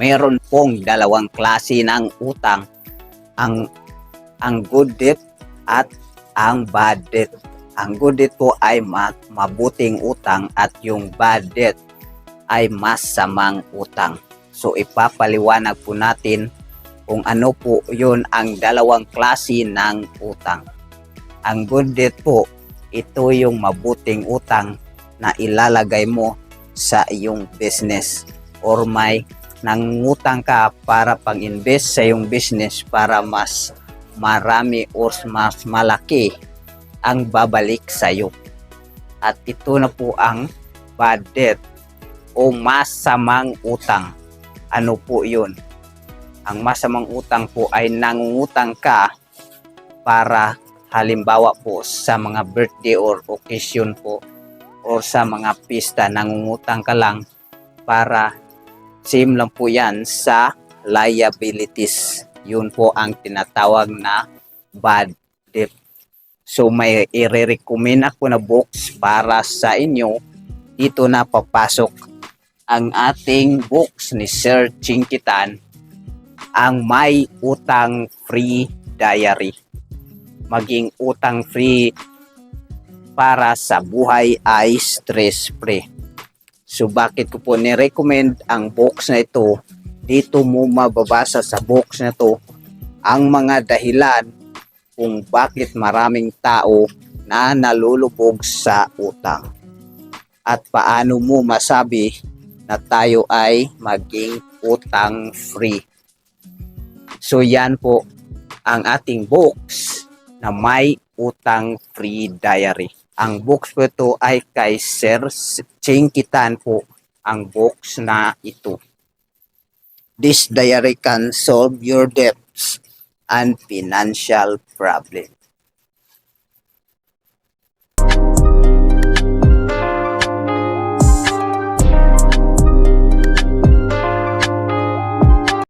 Mayroon pong dalawang klase ng utang, ang good debt at ang bad debt. Ang good debt po ay mabuting utang at yung bad debt ay masamang utang. So ipapaliwanag po natin kung ano po yun ang dalawang klase ng utang. Ang good debt po, ito yung mabuting utang na ilalagay mo sa iyong business or may nangungutang ka para pang-invest sa iyong business para mas marami o mas malaki ang babalik sa iyo. At ito na po ang bad debt o masamang utang. Ano po yun? Ang masamang utang po ay nangungutang ka para halimbawa po sa mga birthday or occasion po o sa mga pista, nangungutang ka lang para same lang po yan sa liabilities. Yun po ang tinatawag na bad debt. So may i-recommend ako na books para sa inyo. Dito na papasok ang ating books ni Sir Chinkitan, ang May Utang Free Diary. Maging utang free para sa buhay ay stress-free. So bakit ko po ni-recommend ang box na ito? Dito mo mababasa sa box na ito ang mga dahilan kung bakit maraming tao na nalulubog sa utang. At paano mo masabi na tayo ay maging utang free. So yan po ang ating box na May Utang Free Diary. Ang box po ito ay kay Sir Chinkitan po ang box na ito. This diary can solve your debts and financial problem.